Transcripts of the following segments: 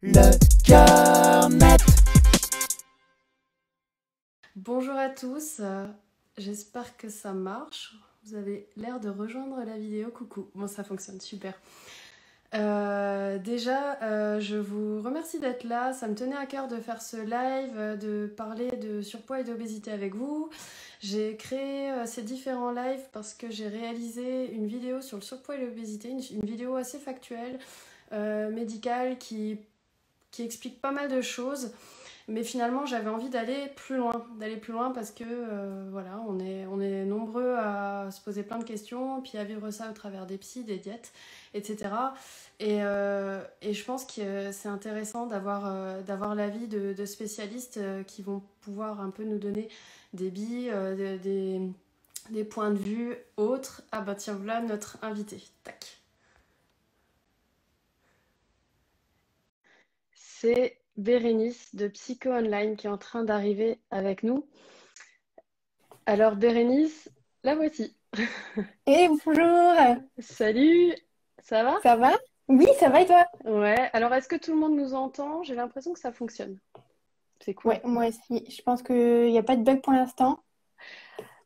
Le cœur net. Bonjour à tous, j'espère que ça marche. Vous avez l'air de rejoindre la vidéo. Coucou, bon ça fonctionne, super. Je vous remercie d'être là. Ça me tenait à cœur de faire ce live, de parler de surpoids et d'obésité avec vous. J'ai créé ces différents lives parce que j'ai réalisé une vidéo sur le surpoids et l'obésité, une vidéo assez factuelle, médicale, qui explique pas mal de choses. Mais finalement, j'avais envie d'aller plus loin parce que voilà, on est nombreux à se poser plein de questions, puis à vivre ça au travers des psys, des diètes, etc. Et je pense que c'est intéressant d'avoir l'avis de spécialistes qui vont pouvoir un peu nous donner des billes, des points de vue autres. Ah bah tiens, voilà notre invité. Tac. C'est Bérénice de Psycho Online qui est en train d'arriver avec nous. Alors Bérénice, la voici. Eh bonjour, Salut, ça va? ça va? Oui, ça va et toi? Ouais, alors est-ce que tout le monde nous entend? J'ai l'impression que ça fonctionne. C'est cool. Ouais, moi aussi. Je pense qu'il n'y a pas de bug pour l'instant.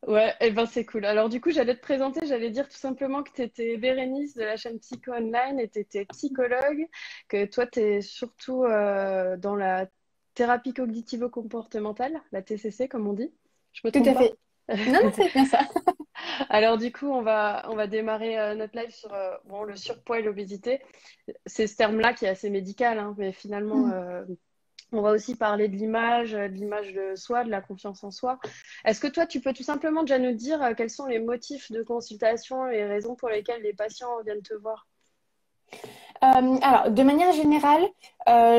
Ouais, et ben c'est cool. Alors du coup, j'allais te présenter, j'allais dire tout simplement que tu étais Bérénice de la chaîne Psycho Online et tu étais psychologue, que toi tu es surtout dans la thérapie cognitivo-comportementale, la TCC comme on dit. Je me Tout trompe à pas? fait. Non, non, c'est bien ça. Alors du coup, on va démarrer notre live sur bon, le surpoids et l'obésité. C'est ce terme-là qui est assez médical, hein, mais finalement, Mm. on va aussi parler de l'image de soi, de la confiance en soi. Est-ce que toi, tu peux tout simplement déjà nous dire quels sont les motifs de consultation et les raisons pour lesquelles les patients viennent te voir? Alors, de manière générale,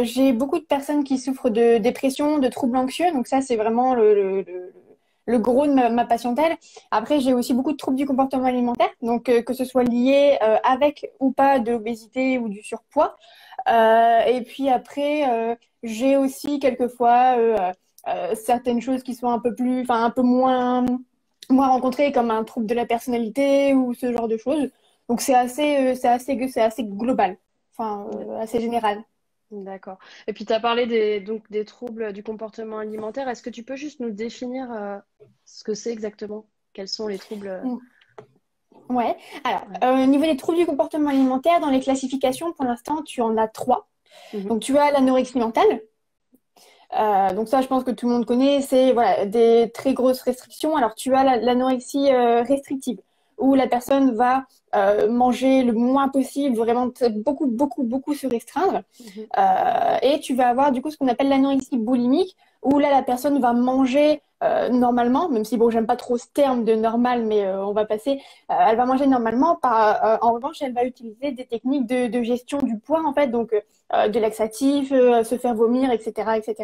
j'ai beaucoup de personnes qui souffrent de dépression, de troubles anxieux. Donc ça, c'est vraiment le gros de ma patientèle. Après, j'ai aussi beaucoup de troubles du comportement alimentaire. Donc, que ce soit lié avec ou pas de l'obésité ou du surpoids. Et puis après, j'ai aussi quelquefois certaines choses qui sont un peu plus, enfin un peu moins rencontrées, comme un trouble de la personnalité ou ce genre de choses. Donc c'est assez global, enfin assez général. D'accord. Et puis, tu as parlé des troubles du comportement alimentaire. Est-ce que tu peux juste nous définir ce que c'est exactement? Quels sont les troubles? Mm. Ouais. Alors, Ouais. au niveau des troubles du comportement alimentaire, dans les classifications, pour l'instant, tu en as trois. Mhm. Donc, tu as l'anorexie mentale. Donc ça, je pense que tout le monde connaît, c'est voilà, des très grosses restrictions. Alors tu as l'anorexie restrictive, où la personne va manger le moins possible, vraiment beaucoup, beaucoup, beaucoup se restreindre. Mhm. Et tu vas avoir du coup ce qu'on appelle l'anorexie boulimique, où là, la personne va manger normalement, même si bon, j'aime pas trop ce terme de normal, mais on va passer. Elle va manger normalement, en revanche, elle va utiliser des techniques de gestion du poids, en fait, donc de laxatifs, se faire vomir, etc., etc.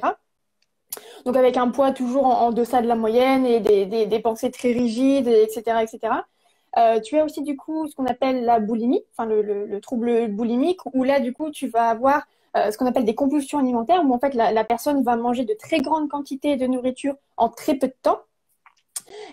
Donc avec un poids toujours en deçà de la moyenne et des pensées très rigides, etc., etc. Tu as aussi du coup ce qu'on appelle la boulimie, enfin le trouble boulimique, où là du coup tu vas avoir ce qu'on appelle des compulsions alimentaires, où en fait la personne va manger de très grandes quantités de nourriture en très peu de temps.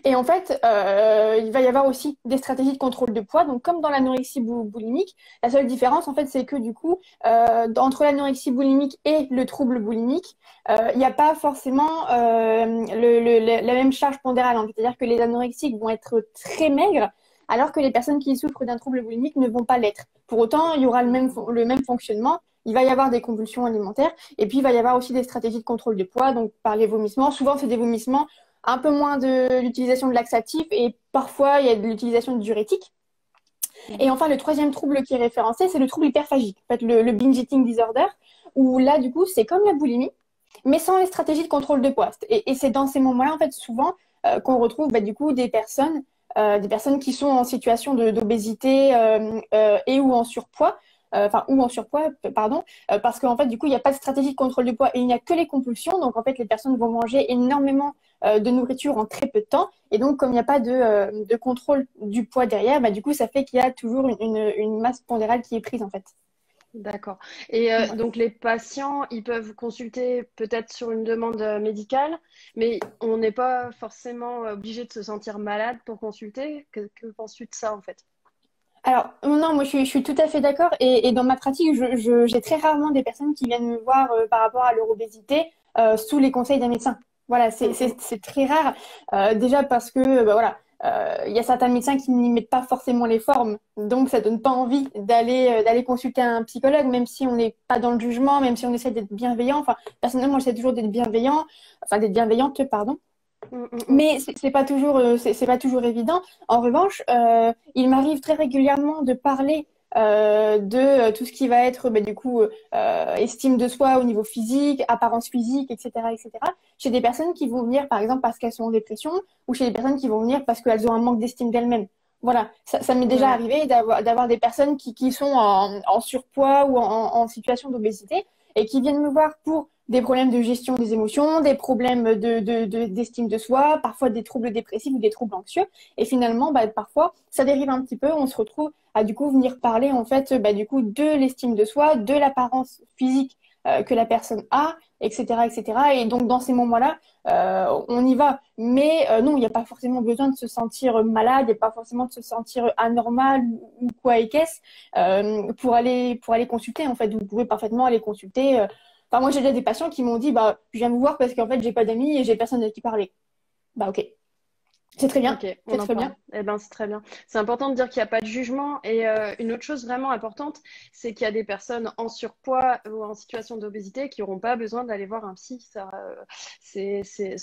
Et en fait, il va y avoir aussi des stratégies de contrôle de poids. Donc, comme dans l'anorexie boulimique, la seule différence, en fait, c'est que du coup, entre l'anorexie boulimique et le trouble boulimique, il n'y a pas forcément la même charge pondérale. C'est-à-dire que les anorexiques vont être très maigres, alors que les personnes qui souffrent d'un trouble boulimique ne vont pas l'être. Pour autant, il y aura le même fonctionnement. Il va y avoir des compulsions alimentaires et puis il va y avoir aussi des stratégies de contrôle de poids, donc par les vomissements. Souvent, c'est des vomissements un peu moins de l'utilisation de laxatifs et parfois il y a de l'utilisation de diurétiques. Et Mhm. enfin, le troisième trouble qui est référencé, c'est le trouble hyperphagique, en fait, le binge eating disorder, où là, du coup, c'est comme la boulimie, mais sans les stratégies de contrôle de poids. Et c'est dans ces moments-là, en fait, souvent, qu'on retrouve bah, du coup des personnes qui sont en situation d'obésité et ou en surpoids, ou en surpoids, pardon, parce qu'en fait, du coup, il n'y a pas de stratégie de contrôle de poids et il n'y a que les compulsions. Donc, en fait, les personnes vont manger énormément de nourriture en très peu de temps. Et donc, comme il n'y a pas de contrôle du poids derrière, bah, du coup, ça fait qu'il y a toujours une masse pondérale qui est prise, en fait. D'accord. Et Ouais. donc les patients, ils peuvent consulter peut-être sur une demande médicale, mais on n'est pas forcément obligé de se sentir malade pour consulter. Que penses-tu de ça en fait? Alors, non, moi je suis tout à fait d'accord. Et dans ma pratique, j'ai très rarement des personnes qui viennent me voir par rapport à leur obésité sous les conseils d'un médecin. Voilà, Mm, mm. c'est très rare. Déjà parce que, bah, voilà, il y a certains médecins qui n'y mettent pas forcément les formes. Donc, ça donne pas envie d'aller consulter un psychologue, même si on n'est pas dans le jugement, même si on essaie d'être bienveillant. Enfin, personnellement, j'essaie toujours d'être bienveillant, enfin, d'être bienveillante, pardon. Mm, mm, mm. Mais c'est pas toujours, c'est pas toujours évident. En revanche, il m'arrive très régulièrement de parler de tout ce qui va être, bah, du coup, estime de soi au niveau physique, apparence physique, etc., etc. Chez des personnes qui vont venir, par exemple, parce qu'elles sont en dépression, ou chez des personnes qui vont venir parce qu'elles ont un manque d'estime d'elles-mêmes. Voilà, ça m'est déjà Ouais. arrivé d'avoir des personnes qui sont en surpoids ou en situation d'obésité et qui viennent me voir pour des problèmes de gestion des émotions, des problèmes d'estime de soi, parfois des troubles dépressifs ou des troubles anxieux. Et finalement, bah, parfois, ça dérive un petit peu. On se retrouve à du coup venir parler en fait, bah, du coup, de l'estime de soi, de l'apparence physique que la personne a, etc., etc. Et donc dans ces moments-là, on y va. Mais non, il n'y a pas forcément besoin de se sentir malade, il n'y a pas forcément de se sentir anormal ou quoi et qu'est-ce pour aller consulter. En fait, vous pouvez parfaitement aller consulter. Enfin, moi, j'ai déjà des patients qui m'ont dit, bah, je viens vous voir parce qu'en fait, j'ai pas d'amis et j'ai personne avec qui parler. Bah, ok. C'est très bien. Ok, C'est on en très parle. bien. Eh ben, c'est très bien. C'est important de dire qu'il n'y a pas de jugement. Et une autre chose vraiment importante, c'est qu'il y a des personnes en surpoids ou en situation d'obésité qui n'auront pas besoin d'aller voir un psy. Ça,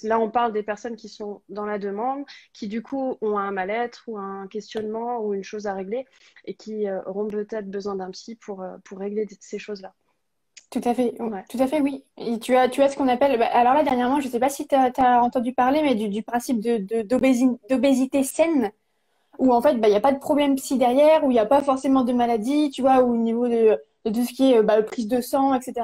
Là, on parle des personnes qui sont dans la demande, qui du coup ont un mal-être ou un questionnement ou une chose à régler et qui auront peut-être besoin d'un psy pour régler ces choses-là. Ouais. Tout à fait, oui. Et tu as ce qu'on appelle, bah, alors là, dernièrement, je sais pas si tu as entendu parler, mais du principe d'obésité saine, où en fait, bah, il n'y a pas de problème psy derrière, où il n'y a pas forcément de maladie, tu vois, où au niveau de tout ce qui est bah, prise de sang, etc.,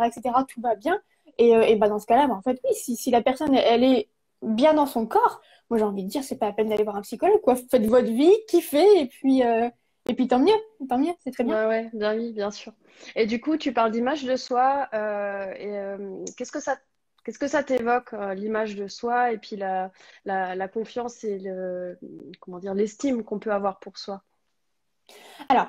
tout va bien. Et bah, dans ce cas-là, bah, en fait, oui, si la personne, elle est bien dans son corps, moi, j'ai envie de dire, c'est pas la peine d'aller voir un psychologue, quoi. Faites votre vie, kiffez, et puis tant mieux, c'est très bien. Ouais, ouais, bien oui, bien sûr. Et du coup, tu parles d'image de soi. Qu'est-ce que ça t'évoque, l'image de soi et puis la confiance et comment dire, l'estime qu'on peut avoir pour soi? Alors,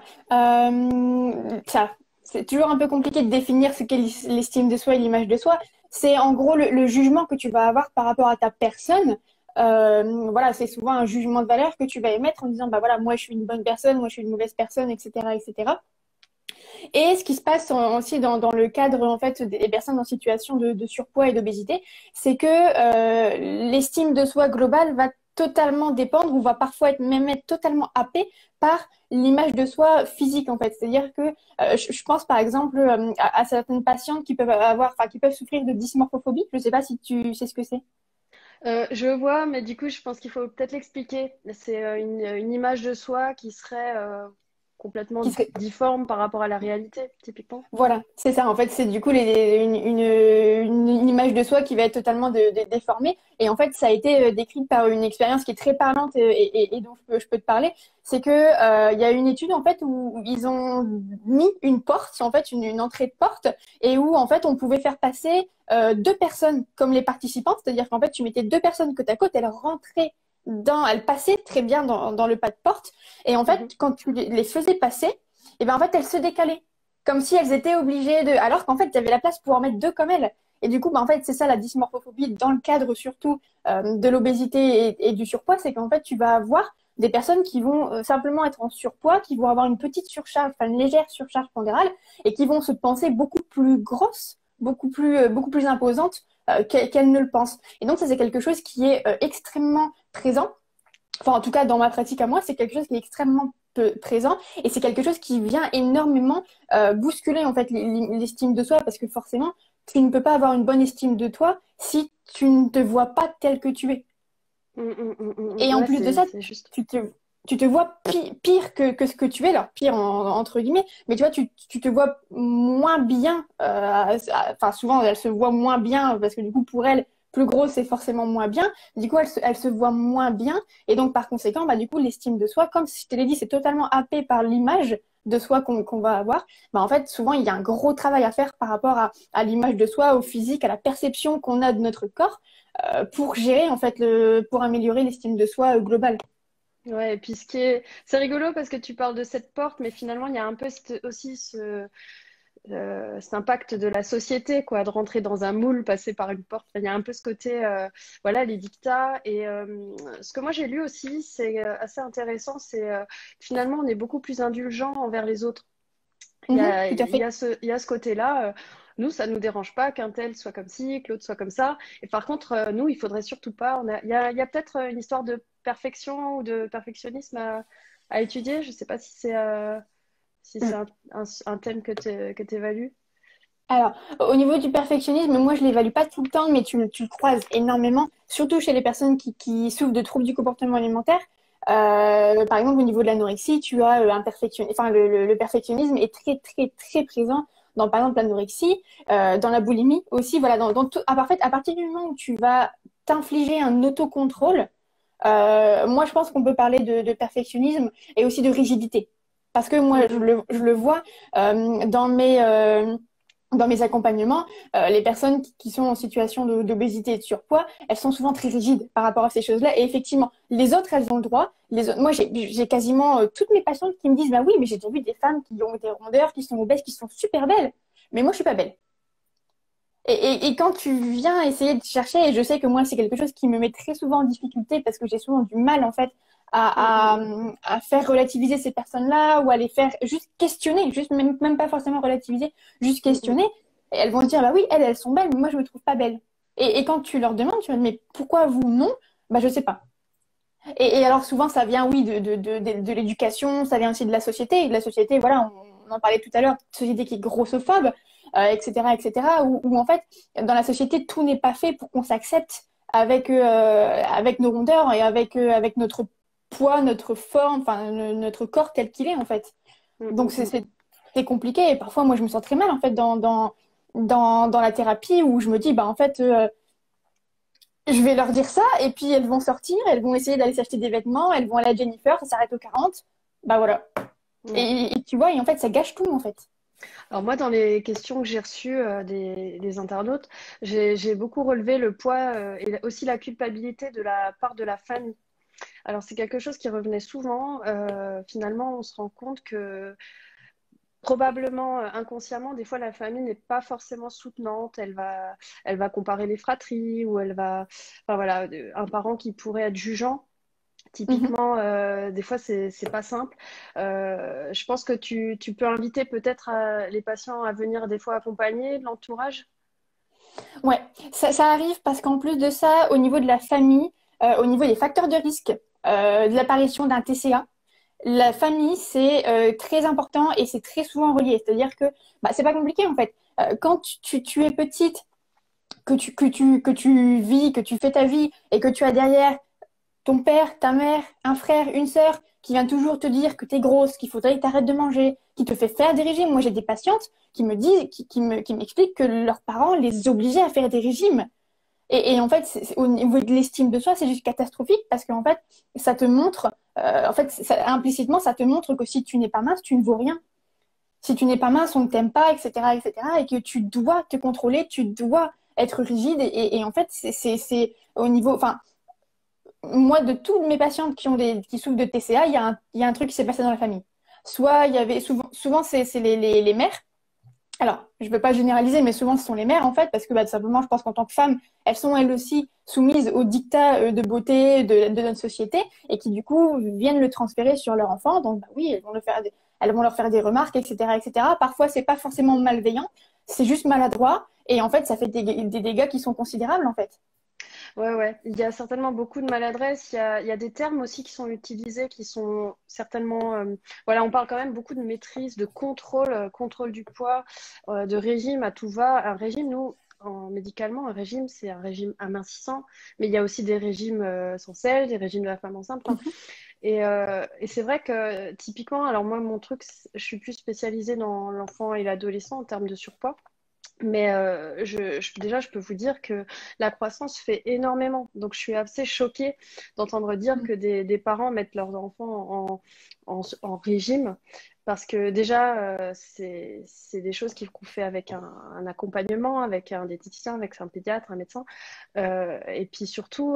ça, c'est toujours un peu compliqué de définir ce qu'est l'estime de soi et l'image de soi. C'est en gros le jugement que tu vas avoir par rapport à ta personne. Voilà, c'est souvent un jugement de valeur que tu vas émettre en disant, bah voilà, moi je suis une bonne personne, moi je suis une mauvaise personne, etc., etc. Et ce qui se passe aussi dans le cadre en fait des personnes en situation de surpoids et d'obésité, c'est que l'estime de soi globale va totalement dépendre ou va parfois même être totalement happée par l'image de soi physique en fait. C'est-à-dire que je pense par exemple à certaines patientes qui peuvent avoir, enfin qui peuvent souffrir de dysmorphophobie. Je ne sais pas si tu sais ce que c'est. Je vois, mais du coup, je pense qu'il faut peut-être l'expliquer. C'est une image de soi qui serait Qui complètement serait difforme par rapport à la réalité, typiquement. Voilà, c'est ça. En fait, c'est du coup une image de soi qui va être totalement déformée. Et en fait, ça a été décrit par une expérience qui est très parlante et dont je peux te parler. C'est que il y a une étude en fait où ils ont mis une porte, en fait, une entrée de porte, et où en fait on pouvait faire passer deux personnes comme les participantes. C'est-à-dire qu'en fait, tu mettais deux personnes côte à côte, elles rentraient elles passaient très bien dans le pas de porte. Et en fait, Mhm. quand tu les faisais passer, et ben en fait, elles se décalaient comme si elles étaient obligées de. Alors qu'en fait, il y avait la place pour en mettre deux comme elles. Et du coup, bah, en fait, c'est ça la dysmorphophobie dans le cadre surtout de l'obésité et du surpoids, c'est qu'en fait, tu vas avoir des personnes qui vont simplement être en surpoids, qui vont avoir une petite surcharge, enfin une légère surcharge pondérale, et qui vont se penser beaucoup plus grosses, beaucoup plus imposantes qu'elles ne le pensent. Et donc, ça, c'est quelque chose qui est extrêmement présent. Enfin, en tout cas, dans ma pratique à moi, c'est quelque chose qui est extrêmement présent et c'est quelque chose qui vient énormément bousculer en fait l'estime de soi parce que forcément, tu ne peux pas avoir une bonne estime de toi si tu ne te vois pas tel que tu es. Et en Ouais, plus de ça, c'est juste. tu te vois pire que ce que tu es, alors pire entre guillemets, mais tu vois, tu te vois moins bien. Enfin, souvent, elle se voit moins bien parce que du coup, pour elle, plus grosse, c'est forcément moins bien. Du coup, elle se voit moins bien. Et donc, par conséquent, bah, du coup, l'estime de soi, comme je te l'ai dit, c'est totalement happé par l'image de soi qu'on va avoir. Bah, en fait, souvent, il y a un gros travail à faire par rapport à l'image de soi, au physique, à la perception qu'on a de notre corps pour gérer, en fait, pour améliorer l'estime de soi globale. Ouais, et puis c'est rigolo parce que tu parles de cette porte, mais finalement, il y a un peu aussi cet impact de la société, quoi, de rentrer dans un moule, passer par une porte. Enfin, il y a un peu ce côté, voilà, les dictats. Et ce que moi j'ai lu aussi, c'est assez intéressant, c'est finalement, on est beaucoup plus indulgent envers les autres. Mhm, tout à fait. Il y a ce côté-là. Nous, ça ne nous dérange pas qu'un tel soit comme ci, que l'autre soit comme ça. Et par contre, nous, il faudrait surtout pas. Il y a peut-être une histoire de perfection ou de perfectionnisme à étudier. Je ne sais pas si c'est Mm. un thème que tu évalues. Alors, au niveau du perfectionnisme, moi, je l'évalue pas tout le temps, mais tu le croises énormément, surtout chez les personnes qui souffrent de troubles du comportement alimentaire. Par exemple, au niveau de l'anorexie, tu as un perfectionnisme, enfin, le perfectionnisme est très, très, très présent dans, par exemple, l'anorexie, dans la boulimie aussi. Voilà, dans tout, à partir du moment où tu vas t'infliger un autocontrôle, moi, je pense qu'on peut parler de perfectionnisme et aussi de rigidité. Parce que moi, Mhm. je le vois dans mes accompagnements, les personnes qui sont en situation d'obésité et de surpoids, elles sont souvent très rigides par rapport à ces choses-là. Et effectivement, les autres, elles ont le droit. Moi, j'ai quasiment toutes mes patientes qui me disent, bah oui, mais j'ai déjà vu des femmes qui ont des rondeurs, qui sont obèses, qui sont super belles. Mais moi, je suis pas belle. Et quand tu viens essayer de chercher, et je sais que moi, c'est quelque chose qui me met très souvent en difficulté parce que j'ai souvent du mal, en fait, à, Mhm. à faire relativiser ces personnes-là ou à les faire juste questionner, juste même pas forcément relativiser, juste Mhm. questionner. Et elles vont dire, bah oui, elles sont belles, mais moi, je me trouve pas belle. Et quand tu leur demandes, tu vas dire, mais pourquoi vous non? Bah, je sais pas. Et alors, souvent, ça vient, oui, de l'éducation, ça vient aussi de la société. Et de la société, voilà, on en parlait tout à l'heure, société qui est grossophobe, etc., etc., où en fait, dans la société, tout n'est pas fait pour qu'on s'accepte avec nos rondeurs et avec notre poids, notre forme, enfin, notre corps tel qu'il est, en fait. Donc, Mhm. c'est compliqué. Et parfois, moi, je me sens très mal, en fait, dans la thérapie où je me dis, bah, en fait, je vais leur dire ça, et puis elles vont sortir, elles vont essayer d'aller s'acheter des vêtements, elles vont aller à Jennifer, ça s'arrête aux 40. Bah voilà. Ouais. Et tu vois, et en fait, ça gâche tout, en fait. Alors moi, dans les questions que j'ai reçues des internautes, j'ai beaucoup relevé le poids et aussi la culpabilité de la part de la famille. Alors c'est quelque chose qui revenait souvent. Finalement, on se rend compte que probablement inconsciemment, des fois, la famille n'est pas forcément soutenante. Elle va comparer les fratries ou enfin voilà, un parent qui pourrait être jugeant. Mhm. Typiquement, des fois, c'est pas simple. Je pense que tu peux inviter peut-être les patients à venir des fois accompagner de l'entourage. Ouais, ça arrive parce qu'en plus de ça, au niveau de la famille, au niveau des facteurs de risque de l'apparition d'un TCA, la famille, c'est très important et c'est très souvent relié. C'est-à-dire que bah, c'est pas compliqué, en fait. Quand tu es petite, que tu vis, que tu fais ta vie et que tu as derrière ton père, ta mère, un frère, une sœur qui vient toujours te dire que t'es grosse, qu'il faudrait que t'arrêtes de manger, qui te fait faire des régimes. Moi, j'ai des patientes qui me disent, qui m'expliquent que leurs parents les obligeaient à faire des régimes. Et en fait, au niveau de l'estime de soi, c'est juste catastrophique parce qu'en fait, ça te montre, en fait, implicitement, ça te montre que si tu n'es pas mince, tu ne vaux rien. Si tu n'es pas mince, on ne t'aime pas, etc., etc., et que tu dois te contrôler, tu dois être rigide. Et en fait, c'est au niveau, enfin, moi, de toutes mes patientes qui souffrent de TCA, il y a un truc qui s'est passé dans la famille. Soit il y avait souvent c'est les mères. Alors, je ne veux pas généraliser, mais souvent ce sont les mères en fait, parce que bah, tout simplement, je pense qu'en tant que femme, elles sont elles aussi soumises aux dictats de beauté de notre société et qui du coup viennent le transférer sur leur enfant. Donc bah, oui, elles vont leur faire des remarques, etc., etc. Parfois, c'est pas forcément malveillant, c'est juste maladroit et en fait, ça fait des dégâts qui sont considérables en fait. Ouais, ouais. Il y a certainement beaucoup de maladresse. Il y a des termes aussi qui sont utilisés qui sont certainement. Voilà, on parle quand même beaucoup de maîtrise, de contrôle, contrôle du poids, de régime à tout va. Un régime, nous, médicalement, un régime, c'est un régime amincissant, mais il y a aussi des régimes sans sel, des régimes de la femme enceinte. Enfin, et c'est vrai que typiquement, alors moi, mon truc, je suis plus spécialisée dans l'enfant et l'adolescent en termes de surpoids. Mais déjà, je peux vous dire que la croissance fait énormément. Donc, je suis assez choquée d'entendre dire que des parents mettent leurs enfants en régime. parce que déjà, c'est des choses qu'on fait avec un accompagnement, avec un diététicien, avec un pédiatre, un médecin. Et puis surtout,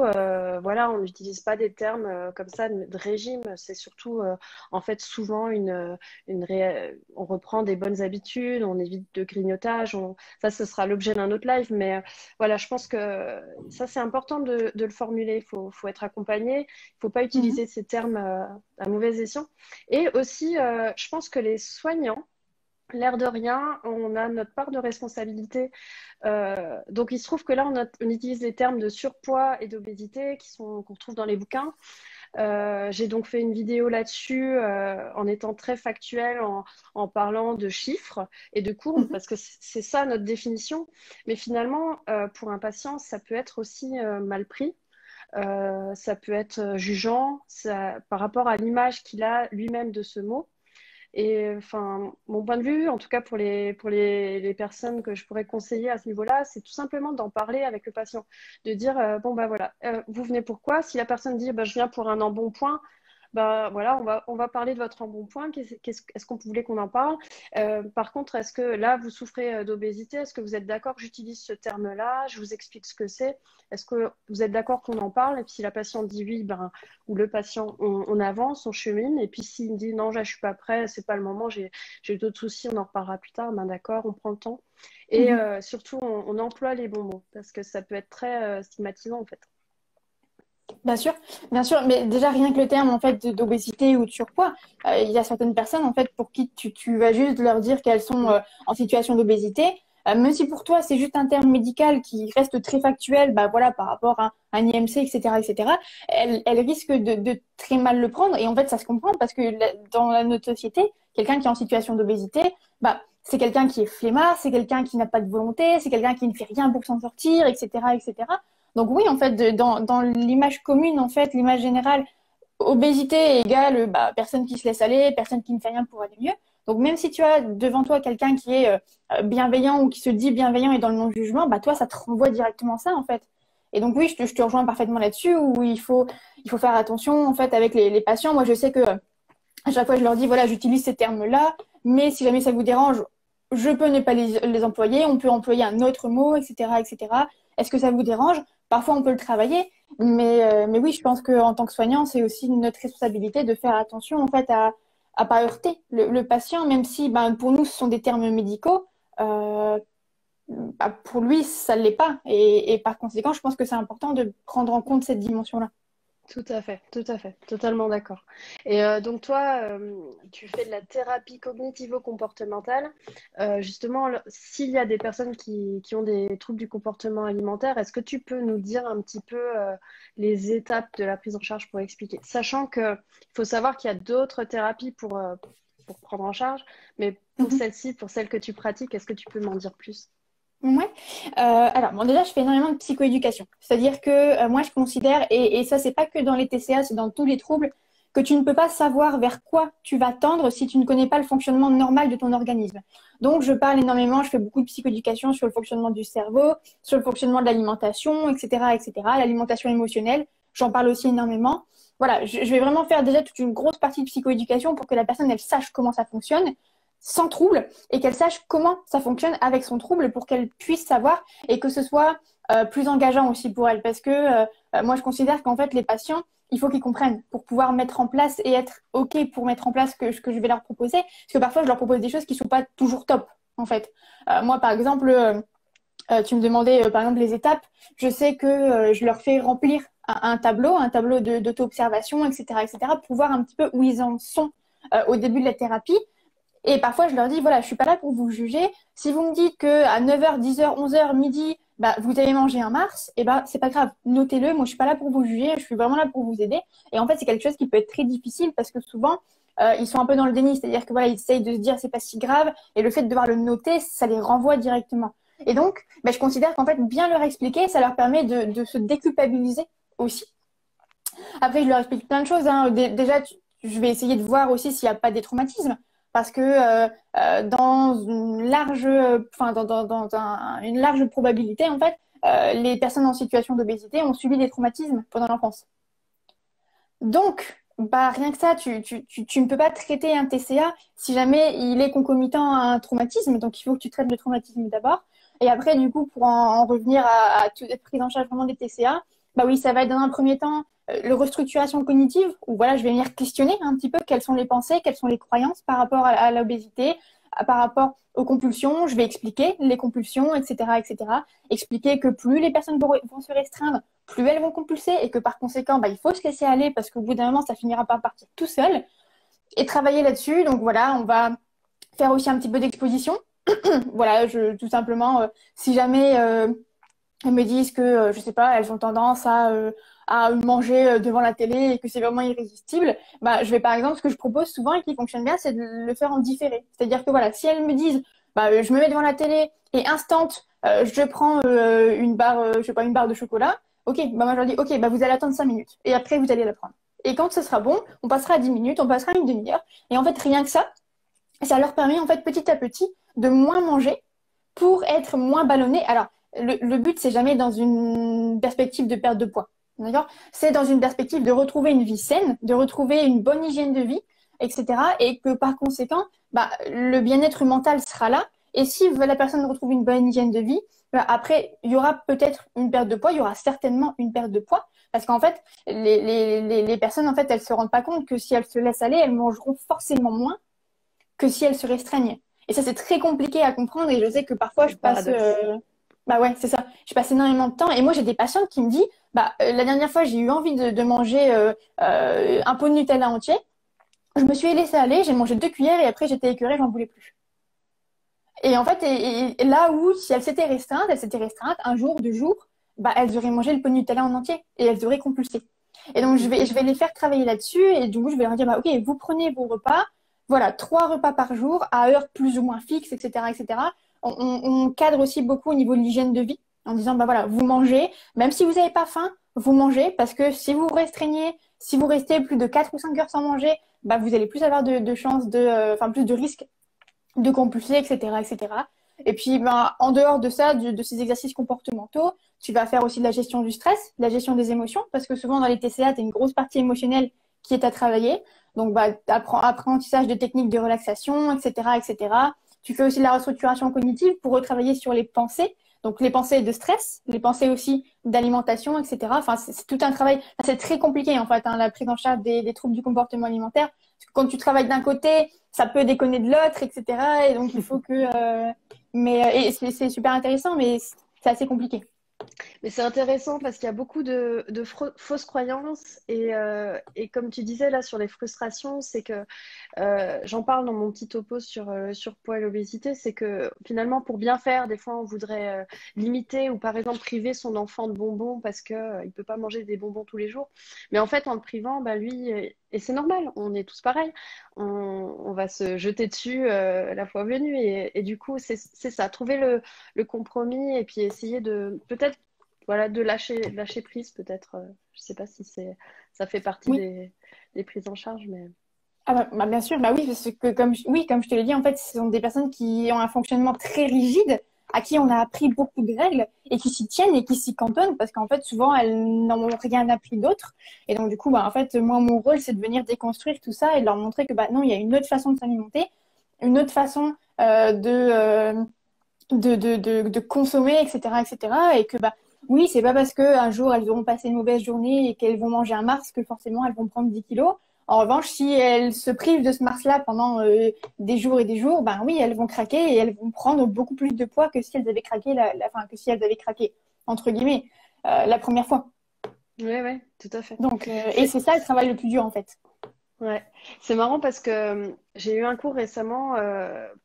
voilà, on n'utilise pas des termes comme ça de régime. C'est surtout, en fait, souvent on reprend des bonnes habitudes, on évite de grignotage. Ça, ce sera l'objet d'un autre live. Mais voilà, je pense que ça, c'est important de le formuler. Faut être accompagné. Il ne faut pas Mhm. utiliser ces termes à mauvais escient. Et aussi, je pense que les soignants, l'air de rien, on a notre part de responsabilité. Donc, il se trouve que là, on utilise les termes de surpoids et d'obésité qu'on retrouve dans les bouquins. J'ai donc fait une vidéo là-dessus en étant très factuelle, en parlant de chiffres et de courbes, Mhm. parce que c'est ça notre définition. Mais finalement, pour un patient, ça peut être aussi mal pris. Ça peut être jugeant par rapport à l'image qu'il a lui-même de ce mot. Et enfin, mon point de vue, en tout cas pour les personnes que je pourrais conseiller à ce niveau-là, c'est tout simplement d'en parler avec le patient, de dire bon bah voilà, vous venez pourquoi? Si la personne dit bah, je viens pour un embonpoint, bah voilà, on va parler de votre embonpoint. Est-ce qu'on voulait qu'on en parle? Par contre, est-ce que là vous souffrez d'obésité? Est-ce que vous êtes d'accord que j'utilise ce terme-là? Je vous explique ce que c'est. Est-ce que vous êtes d'accord qu'on en parle? Et puis si la patiente dit oui, ben ou le patient, on avance, on chemine. Et puis s'il me dit non, là, je suis pas prêt, c'est pas le moment, j'ai d'autres soucis, on en reparlera plus tard. Ben d'accord, on prend le temps. Et Mhm. surtout, on emploie les bons mots parce que ça peut être très stigmatisant en fait. Bien sûr, mais déjà rien que le terme en fait d'obésité ou de surpoids, il y a certaines personnes en fait pour qui tu vas juste leur dire qu'elles sont Mm. en situation d'obésité, même si pour toi c'est juste un terme médical qui reste très factuel, bah voilà par rapport à un IMC, etc., etc. Elle risque de très mal le prendre et en fait ça se comprend parce que dans notre société, quelqu'un qui est en situation d'obésité, bah c'est quelqu'un qui est flemmard, c'est quelqu'un qui n'a pas de volonté, c'est quelqu'un qui ne fait rien pour s'en sortir, etc., etc. Donc oui, en fait, dans l'image commune, en fait, l'image générale, obésité égale bah, personne qui se laisse aller, personne qui ne fait rien pour aller mieux. Donc même si tu as devant toi quelqu'un qui est bienveillant ou qui se dit bienveillant et dans le non-jugement, bah toi, ça te renvoie directement ça, en fait. Et donc oui, je te rejoins parfaitement là-dessus, où il faut faire attention, en fait, avec les patients. Moi, je sais que à chaque fois, je leur dis, voilà, j'utilise ces termes-là, mais si jamais ça vous dérange, je peux ne pas les employer, on peut employer un autre mot, etc., etc. Est-ce que ça vous dérange? Parfois, on peut le travailler, mais oui, je pense qu'en tant que soignant, c'est aussi notre responsabilité de faire attention, en fait, à pas heurter le patient, même si, ben, pour nous, ce sont des termes médicaux. Euh, Bah, pour lui, ça ne l'est pas. Et par conséquent, je pense que c'est important de prendre en compte cette dimension-là. Tout à fait, totalement d'accord. Et donc toi, tu fais de la thérapie cognitivo-comportementale. Justement, s'il y a des personnes qui ont des troubles du comportement alimentaire, est-ce que tu peux nous dire un petit peu les étapes de la prise en charge pour expliquer? Sachant qu'il faut savoir qu'il y a d'autres thérapies pour prendre en charge, mais pour Mhm. celle-ci, pour celle que tu pratiques, est-ce que tu peux m'en dire plus? Ouais. Alors, bon, déjà, je fais énormément de psychoéducation. C'est-à-dire que moi, je considère, et ça, c'est pas que dans les TCA, c'est dans tous les troubles, que tu ne peux pas savoir vers quoi tu vas tendre si tu ne connais pas le fonctionnement normal de ton organisme. Donc, je parle énormément, je fais beaucoup de psychoéducation sur le fonctionnement du cerveau, sur le fonctionnement de l'alimentation, etc., etc., l'alimentation émotionnelle. J'en parle aussi énormément. Voilà, je vais vraiment faire déjà toute une grosse partie de psychoéducation pour que la personne, elle sache comment ça fonctionne sans trouble et qu'elle sache comment ça fonctionne avec son trouble pour qu'elle puisse savoir et que ce soit plus engageant aussi pour elle. Parce que moi, je considère qu'en fait, les patients, il faut qu'ils comprennent pour pouvoir mettre en place et être OK pour mettre en place ce que je vais leur proposer. Parce que parfois, je leur propose des choses qui ne sont pas toujours top, en fait. Moi, par exemple, tu me demandais, par exemple, les étapes. Je sais que je leur fais remplir un tableau d'auto-observation, etc., etc., pour voir un petit peu où ils en sont au début de la thérapie. Et parfois, je leur dis, voilà, je suis pas là pour vous juger. Si vous me dites que à 9h, 10h, 11h, midi, bah, vous avez mangé un Mars, et ben, c'est pas grave. Notez-le. Moi, je suis pas là pour vous juger. Je suis vraiment là pour vous aider. Et en fait, c'est quelque chose qui peut être très difficile parce que souvent, ils sont un peu dans le déni. C'est-à-dire que voilà, ils essayent de se dire, c'est pas si grave. Et le fait de devoir le noter, ça les renvoie directement. Et donc, bah, je considère qu'en fait, bien leur expliquer, ça leur permet de se déculpabiliser aussi. Après, je leur explique plein de choses, hein. Déjà, je vais essayer de voir aussi s'il n'y a pas des traumatismes. Parce que dans une large, enfin, une large probabilité, en fait, les personnes en situation d'obésité ont subi des traumatismes pendant l'enfance. Donc, Bah, rien que ça, tu ne peux pas traiter un TCA si jamais il est concomitant à un traumatisme. Donc, il faut que tu traites le traumatisme d'abord. Et après, du coup, pour en revenir à toute la prise en charge vraiment des TCA, bah oui, ça va être dans un premier temps le restructuration cognitive, où voilà, je vais venir questionner un petit peu quelles sont les pensées, quelles sont les croyances par rapport à l'obésité, par rapport aux compulsions. Je vais expliquer les compulsions, etc., etc. Expliquer que plus les personnes vont se restreindre, plus elles vont compulser et que par conséquent, bah, il faut se laisser aller parce qu'au bout d'un moment, ça finira par partir tout seul et travailler là-dessus. Donc voilà, on va faire aussi un petit peu d'exposition. Voilà, tout simplement, si jamais elles me disent que, je sais pas, elles ont tendance à manger devant la télé et que c'est vraiment irrésistible, bah, je vais par exemple, ce que je propose souvent et qui fonctionne bien, c'est de le faire en différé. C'est-à-dire que voilà, si elles me disent, bah, je me mets devant la télé et instant, je prends une barre, je sais pas, une barre de chocolat, ok, bah, moi je leur dis, ok, bah, vous allez attendre 5 minutes et après vous allez la prendre. Et quand ce sera bon, on passera à 10 minutes, on passera à une demi-heure. Et en fait, rien que ça leur permet en fait petit à petit de moins manger pour être moins ballonné. Alors, le but, c'est jamais dans une perspective de perte de poids. D'accord? C'est dans une perspective de retrouver une vie saine, de retrouver une bonne hygiène de vie, etc. Et que par conséquent, bah, le bien-être mental sera là. Et si la personne retrouve une bonne hygiène de vie, bah, après, il y aura peut-être une perte de poids, il y aura certainement une perte de poids. Parce qu'en fait, les personnes, en fait, elles se rendent pas compte que si elles se laissent aller, elles mangeront forcément moins que si elles se restreignent. Et ça, c'est très compliqué à comprendre et je sais que parfois, je passe... Paradoxe. Bah ouais, c'est ça. Je passe énormément de temps. Et moi, j'ai des patientes qui me disent, bah, la dernière fois, j'ai eu envie de manger un pot de Nutella entier. Je me suis laissée aller, j'ai mangé 2 cuillères et après, j'étais écœurée, j'en voulais plus. Et en fait, et là où, si elles s'étaient restreintes, un jour, 2 jours, bah, elles auraient mangé le pot de Nutella en entier et elles auraient compulsé. Et donc, je vais les faire travailler là-dessus et du coup, je vais leur dire, bah, OK, vous prenez vos repas, voilà, 3 repas par jour à heure plus ou moins fixe, etc., etc. On cadre aussi beaucoup au niveau de l'hygiène de vie en disant, bah voilà, vous mangez, même si vous n'avez pas faim, vous mangez parce que si vous restreignez, si vous restez plus de 4 ou 5 heures sans manger, bah, vous allez plus avoir de chances enfin, plus de risques de compulser, etc., etc. Et puis, ben, en dehors de ça, de ces exercices comportementaux, tu vas faire aussi de la gestion du stress, de la gestion des émotions, parce que souvent dans les TCA, tu as une grosse partie émotionnelle qui est à travailler. Donc, bah, apprentissage de techniques de relaxation, etc., etc. Tu fais aussi de la restructuration cognitive pour retravailler sur les pensées. Donc, les pensées de stress, les pensées aussi d'alimentation, etc. Enfin, c'est tout un travail. C'est très compliqué, en fait, hein, la prise en charge des troubles du comportement alimentaire. Parce que quand tu travailles d'un côté, ça peut déconner de l'autre, etc. Et donc, il faut que... et c'est super intéressant, mais c'est assez compliqué. Mais c'est intéressant parce qu'il y a beaucoup de fausses croyances et comme tu disais là sur les frustrations, c'est que j'en parle dans mon petit topo sur surpoids et l'obésité, c'est que finalement pour bien faire, des fois on voudrait limiter ou par exemple priver son enfant de bonbons parce que il peut pas manger des bonbons tous les jours. Mais en fait en le privant, bah lui et c'est normal, on est tous pareils, on va se jeter dessus la fois venue et du coup c'est ça, trouver le compromis et puis essayer de peut-être voilà de lâcher prise peut-être. Je sais pas si ça fait partie Oui. des prises en charge, mais Ah bah, bien sûr, bah oui, parce que comme je te l'ai dit, en fait, ce sont des personnes qui ont un fonctionnement très rigide, à qui on a appris beaucoup de règles et qui s'y tiennent et qui s'y cantonnent parce qu'en fait, souvent, elles n'en ont rien appris d'autre. Et donc, du coup, bah, en fait, moi, mon rôle, c'est de venir déconstruire tout ça et de leur montrer que, bah, non, il y a une autre façon de s'alimenter, une autre façon de consommer, etc., etc. Et que, bah, oui, c'est pas parce qu'un jour elles auront passé une mauvaise journée et qu'elles vont manger un Mars que forcément elles vont prendre 10 kilos. En revanche, si elles se privent de ce Mars-là pendant des jours et des jours, ben oui, elles vont craquer et elles vont prendre beaucoup plus de poids que si elles avaient craqué, enfin, que si elles avaient craqué, entre guillemets, la première fois. ouais, ouais, tout à fait. Donc, et C'est c'est ça le travail le plus dur en fait. ouais. C'est marrant parce que j'ai eu un cours récemment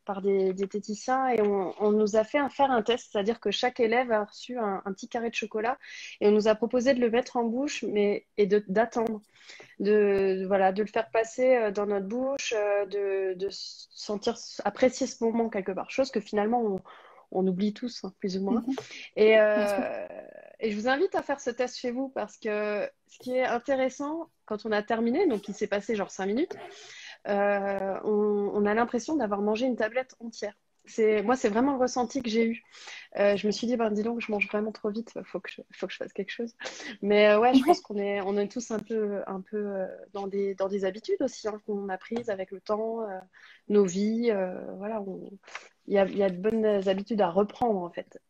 par des diététiciens et on nous a fait faire un test, c'est-à-dire que chaque élève a reçu un petit carré de chocolat et on nous a proposé de le mettre en bouche et d'attendre, voilà, de le faire passer dans notre bouche, de sentir, apprécier ce moment quelque part, chose que finalement on oublie tous, hein, plus ou moins. Mhm, Et, bien sûr. et je vous invite à faire ce test chez vous parce que ce qui est intéressant, quand on a terminé, donc il s'est passé genre 5 minutes, on a l'impression d'avoir mangé une tablette entière. Moi, c'est vraiment le ressenti que j'ai eu. Je me suis dit, ben, dis donc, je mange vraiment trop vite, faut que je fasse quelque chose. Mais ouais, je pense on est tous un peu dans des habitudes aussi hein, qu'on a prises avec le temps, nos vies. Voilà, il y a de bonnes habitudes à reprendre en fait.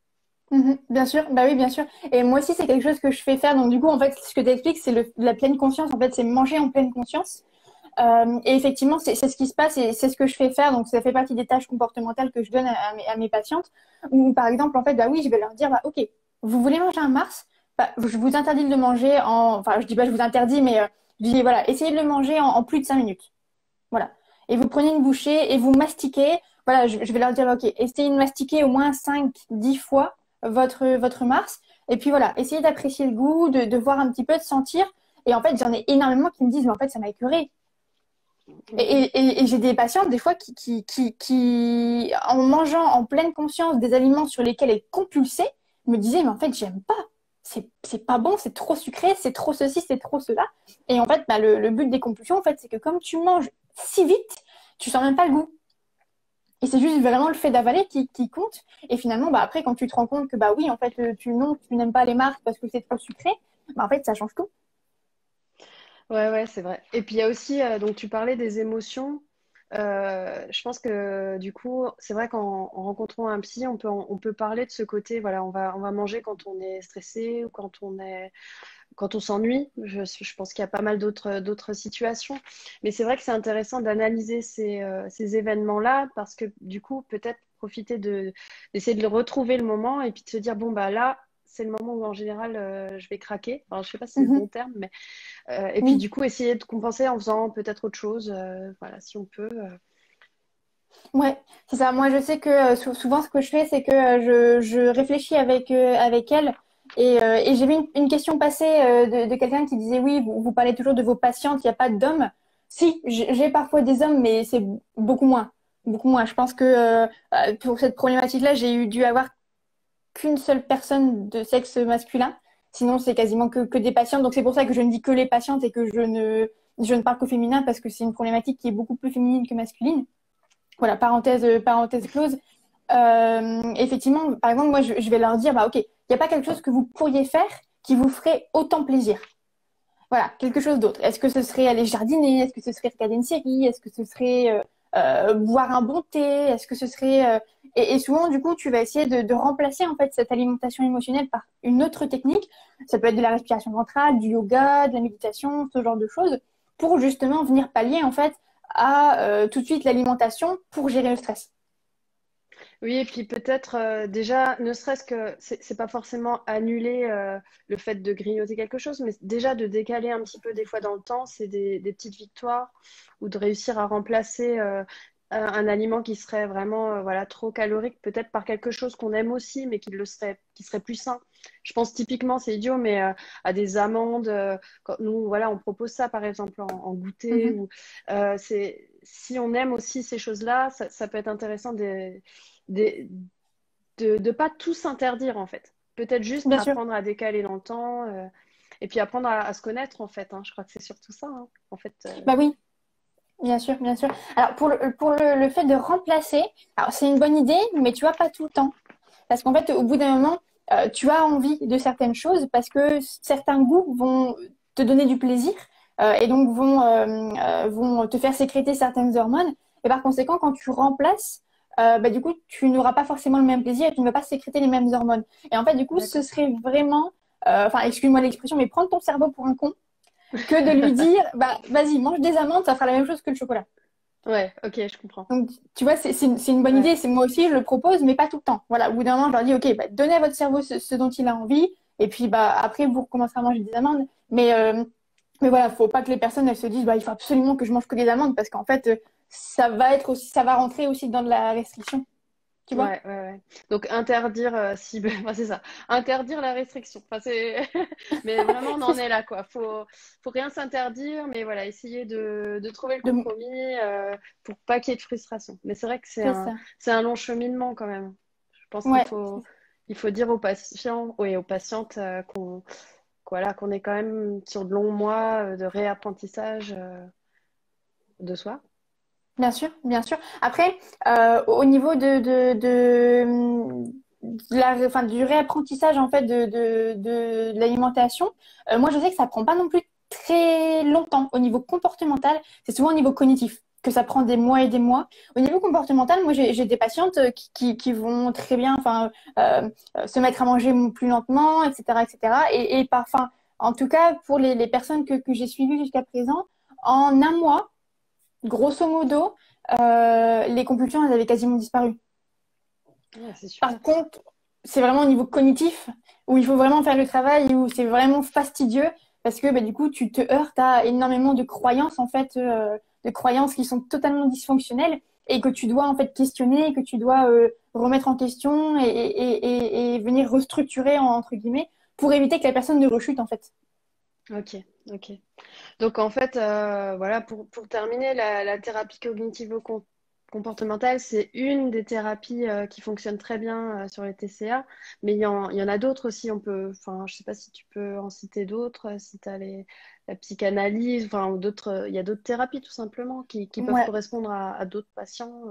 Mhm, bien sûr, bah oui, bien sûr. Et moi aussi, c'est quelque chose que je fais faire. Donc, du coup, en fait, ce que tu expliques, c'est la pleine conscience. En fait, c'est manger en pleine conscience. Et effectivement, c'est ce qui se passe et c'est ce que je fais faire. Donc, ça fait partie des tâches comportementales que je donne à mes patientes. Ou, par exemple, en fait, bah oui, je vais leur dire, bah, OK, vous voulez manger un Mars? Bah, je vous interdis de le manger enfin, je dis pas je vous interdis, mais je dis, voilà, essayez de le manger en plus de 5 minutes. Voilà. Et vous prenez une bouchée et vous mastiquez. Voilà, je vais leur dire, OK, essayez de mastiquer au moins 5, 10 fois votre Mars. Et puis voilà, essayez d'apprécier le goût, de voir un petit peu, de sentir. Et en fait, j'en ai énormément qui me disent, mais en fait, ça m'a écœuré. Et j'ai des patientes, des fois, en mangeant en pleine conscience des aliments sur lesquels elles compulsaient, me disaient, mais en fait, j'aime pas. C'est pas bon, c'est trop sucré, c'est trop ceci, c'est trop cela. Et en fait, bah, le but des compulsions, en fait, c'est que comme tu manges si vite, tu sens même pas le goût. Et c'est juste vraiment le fait d'avaler qui compte. Et finalement, bah, après, quand tu te rends compte que, bah oui, en fait, non, tu n'aimes pas les marques parce que c'est trop sucré, bah, en fait, ça change tout. Ouais, ouais, c'est vrai. Et puis il y a aussi, donc tu parlais des émotions. Je pense que du coup, c'est vrai qu'en rencontrant un psy, on peut parler de ce côté, voilà, on va manger quand on est stressé ou quand on s'ennuie. Je pense qu'il y a pas mal d'autres situations. Mais c'est vrai que c'est intéressant d'analyser ces événements-là parce que du coup, peut-être profiter d'essayer de le retrouver le moment et puis de se dire, bon, bah là, c'est le moment où en général je vais craquer. Alors, je sais pas si c'est le Mhm. bon terme, mais et puis Oui. du coup, essayer de compenser en faisant peut-être autre chose, voilà, si on peut. Ouais, c'est ça. Moi, je sais que souvent, ce que je fais, c'est que je réfléchis avec elle. Et j'ai vu une question passer de quelqu'un qui disait, oui, vous parlez toujours de vos patientes, il n'y a pas d'hommes. Si, j'ai parfois des hommes, mais c'est beaucoup moins. Beaucoup moins. Je pense que pour cette problématique-là, dû avoir qu'une seule personne de sexe masculin. Sinon, c'est quasiment que des patientes. Donc, c'est pour ça que je ne dis que les patientes et que je ne parle qu'au féminin parce que c'est une problématique qui est beaucoup plus féminine que masculine. Voilà, parenthèse close. Effectivement, par exemple, moi, je vais leur dire, bah, OK, il n'y a pas quelque chose que vous pourriez faire qui vous ferait autant plaisir. Voilà, quelque chose d'autre. Est-ce que ce serait aller jardiner? Est-ce que ce serait regarder une série? Est-ce que ce serait boire un bon thé? Est-ce que ce serait... et souvent, du coup, tu vas essayer de remplacer en fait cette alimentation émotionnelle par une autre technique. Ça peut être de la respiration ventrale, du yoga, de la méditation, ce genre de choses, pour justement venir pallier en fait à tout de suite l'alimentation pour gérer le stress. Oui, et puis peut-être déjà, ne serait-ce que c'est pas forcément annuler le fait de grignoter quelque chose, mais déjà de décaler un petit peu des fois dans le temps, c'est des petites victoires ou de réussir à remplacer un aliment qui serait vraiment voilà trop calorique, peut-être par quelque chose qu'on aime aussi, mais qui serait plus sain. Je pense typiquement, c'est idiot, mais à des amandes. Quand nous, voilà, on propose ça par exemple en goûter Mhm. ou si on aime aussi ces choses-là, ça peut être intéressant de de pas tout s'interdire en fait. Peut-être juste Bien sûr. apprendre à décaler dans le temps et puis apprendre à se connaître en fait. Hein. Je crois que c'est surtout ça. Hein. En fait, Bah oui, bien sûr, bien sûr. Alors pour le fait de remplacer, alors c'est une bonne idée, mais tu vois pas tout le temps. Parce qu'en fait, au bout d'un moment, tu as envie de certaines choses parce que certains goûts vont te donner du plaisir et donc vont te faire sécréter certaines hormones. Et par conséquent, quand tu remplaces, bah, du coup, tu n'auras pas forcément le même plaisir et tu ne vas pas sécréter les mêmes hormones. Et en fait, du coup, ce d'accord. serait vraiment, enfin, excuse-moi l'expression, mais prendre ton cerveau pour un con que de lui dire, bah, vas-y, mange des amandes, ça fera la même chose que le chocolat. Ouais, ok, je comprends. Donc, tu vois, c'est une bonne Ouais. idée. C'est moi aussi, je le propose, mais pas tout le temps. Voilà, au bout d'un moment, je leur dis, OK, bah, donnez à votre cerveau ce dont il a envie. Et puis, bah, après, vous recommencerez à manger des amandes. Mais voilà, faut pas que les personnes, elles se disent, bah, il faut absolument que je mange que des amandes parce qu'en fait, ça va rentrer aussi dans de la restriction. Tu vois? Ouais, ouais, ouais. Donc interdire, si, enfin, c'est ça, interdire la restriction. Enfin, c'est, mais vraiment on C'est en ça. est là quoi. Faut rien s'interdire, mais voilà, essayer de trouver le De- compromis pour pas qu'il y ait de frustration. Mais c'est vrai que C'est ça. c'est un long cheminement quand même. Je pense Ouais. il faut dire aux patients, oui, aux patientes voilà, qu'on est quand même sur de longs mois de réapprentissage de soi. Bien sûr, bien sûr. Après, au niveau enfin, du réapprentissage en fait de l'alimentation, moi je sais que ça prend pas non plus très longtemps. Au niveau comportemental, c'est souvent au niveau cognitif que ça prend des mois et des mois. Au niveau comportemental, moi j'ai des patientes qui vont très bien, enfin, se mettre à manger plus lentement, etc., etc. Et enfin, en tout cas pour les personnes que j'ai suivies jusqu'à présent, en un mois grosso modo, les compulsions, elles avaient quasiment disparu. Ouais, c'est super Par ça. contre, c'est vraiment au niveau cognitif où il faut vraiment faire le travail et où c'est vraiment fastidieux parce que bah, du coup, tu te heurtes à énormément de croyances, en fait, de croyances qui sont totalement dysfonctionnelles et que tu dois en fait questionner, que tu dois remettre en question et venir restructurer, entre guillemets, pour éviter que la personne ne rechute, en fait. Ok, ok. Donc en fait, voilà, pour terminer, la thérapie cognitivo-comportementale, c'est une des thérapies qui fonctionne très bien sur les TCA, mais il y en a d'autres aussi. Enfin, je sais pas si tu peux en citer d'autres, si tu as la psychanalyse, enfin, ou d'autres, il y a d'autres thérapies tout simplement qui peuvent Ouais. correspondre à d'autres patients.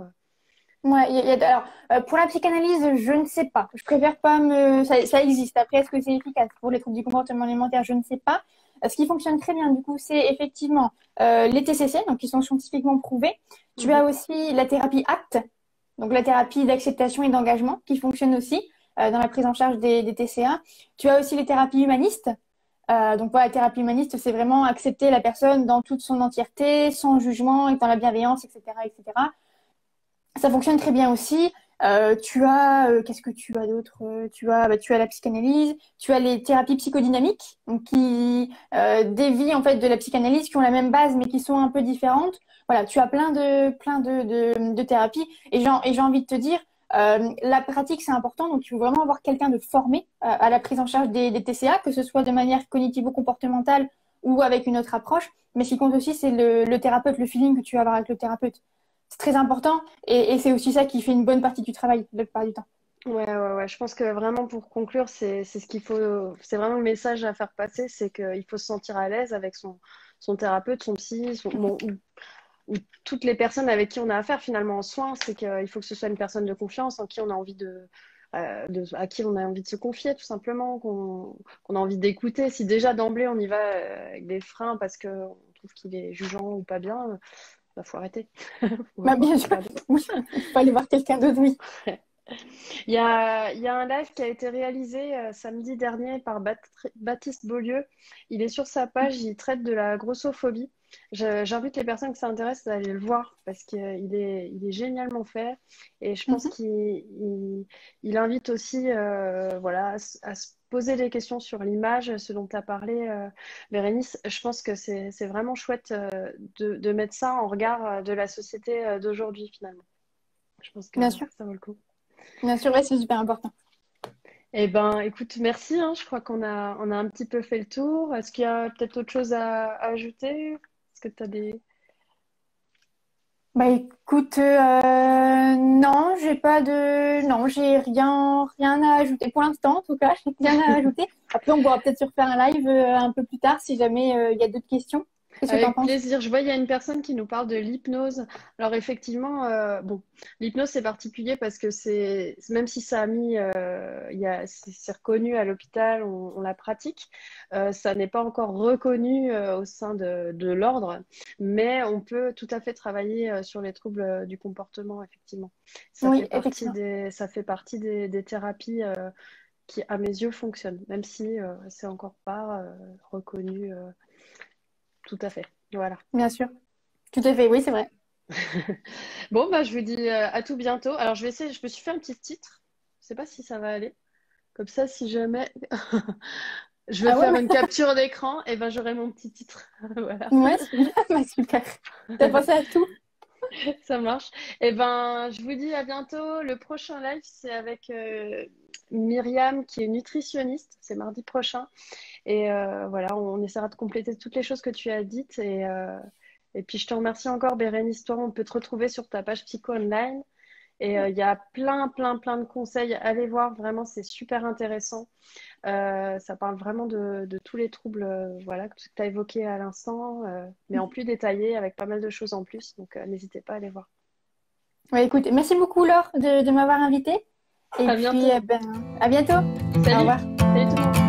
Ouais, alors, pour la psychanalyse, je ne sais pas. Je préfère pas me. Ça existe. Après, est-ce que c'est efficace pour les troubles du comportement alimentaire? Je ne sais pas. Ce qui fonctionne très bien, du coup, c'est effectivement les TCC, donc qui sont scientifiquement prouvés. Tu as Mhm. aussi la thérapie ACT, donc la thérapie d'acceptation et d'engagement, qui fonctionne aussi dans la prise en charge des TCA. Tu as aussi les thérapies humanistes. Donc, voilà, la thérapie humaniste, c'est vraiment accepter la personne dans toute son entièreté, sans jugement et dans la bienveillance, etc., etc. Ça fonctionne très bien aussi. Qu'est-ce que tu as d'autre? Tu as la psychanalyse, tu as les thérapies psychodynamiques, donc qui dévient en fait de la psychanalyse, qui ont la même base mais qui sont un peu différentes. Voilà, tu as plein de thérapies et j'ai envie de te dire, la pratique c'est important, donc il faut vraiment avoir quelqu'un de formé à la prise en charge des TCA, que ce soit de manière cognitivo-comportementale ou avec une autre approche. Mais ce qui compte aussi, c'est le thérapeute, le feeling que tu vas avoir avec le thérapeute. C'est très important et c'est aussi ça qui fait une bonne partie du travail, la plupart du temps. Ouais, ouais, ouais. Je pense que vraiment pour conclure, c'est ce qu'il faut, c'est vraiment le message à faire passer, c'est qu'il faut se sentir à l'aise avec son thérapeute, son psy, bon, ou toutes les personnes avec qui on a affaire finalement en soins, c'est qu'il faut que ce soit une personne de confiance en qui on a envie à qui on a envie de se confier tout simplement, qu'on a envie d'écouter. Si déjà d'emblée on y va avec des freins parce qu'on trouve qu'il est jugeant ou pas bien, bah, faut arrêter. Bah, Faut bien sûr, regarder. oui, il faut aller voir quelqu'un d'autre, oui. Il y a un live qui a été réalisé samedi dernier par Baptiste Beaulieu. Il est sur sa page, il traite de la grossophobie. J'invite les personnes qui s'intéressent à aller le voir parce qu'il est génialement fait et je pense Mhm. il invite aussi voilà, à se poser des questions sur l'image, ce dont tu as parlé, Bérénice. Je pense que c'est vraiment chouette de mettre ça en regard de la société d'aujourd'hui finalement. Je pense que Bien sûr, ça vaut le coup. bien sûr, ouais, c'est super important. Eh ben, écoute, merci, hein. Je crois on a un petit peu fait le tour. Est-ce qu'il y a peut-être autre chose à ajouter? Est-ce que tu as des... Bah écoute, non, j'ai rien à ajouter pour l'instant, en tout cas, j'ai rien à ajouter. Après, on pourra peut-être se refaire un live un peu plus tard si jamais il y a d'autres questions. Qu'est-ce que tu en Avec penses? plaisir. Je vois, il y a une personne qui nous parle de l'hypnose. Alors effectivement, bon, l'hypnose c'est particulier parce que même si ça a mis, c'est reconnu à l'hôpital, on la pratique, ça n'est pas encore reconnu au sein de l'ordre, mais on peut tout à fait travailler sur les troubles du comportement, effectivement. Oui, effectivement. Ça fait partie des thérapies qui, à mes yeux, fonctionnent, même si c'est encore pas reconnu tout à fait. Voilà. Bien sûr. Tout à fait, oui, c'est vrai. Bon, bah, je vous dis à tout bientôt. Alors, je vais essayer, je me suis fait un petit titre. Je sais pas si ça va aller. Comme ça, si jamais je vais Ah ouais, faire une capture d'écran, et ben j'aurai mon petit titre. Voilà, ouais, bah, super. T'as pensé à tout? ça marche. Et ben, je vous dis à bientôt. Le prochain live, c'est avec Myriam, qui est nutritionniste. C'est mardi prochain. Et voilà, on essaiera de compléter toutes les choses que tu as dites. Et puis, je te remercie encore, Bérénice. Toi, on peut te retrouver sur ta page Psycho Online. Et il y a plein de conseils. Allez voir, vraiment, c'est super intéressant. Ça parle vraiment de tous les troubles voilà, que tu as évoqués à l'instant, mais en plus détaillé avec pas mal de choses en plus. Donc n'hésitez pas à aller voir. Ouais, écoute, merci beaucoup Laure de m'avoir invitée. Et À puis, bientôt. à bientôt. Au Salut. revoir. Salut tout le monde.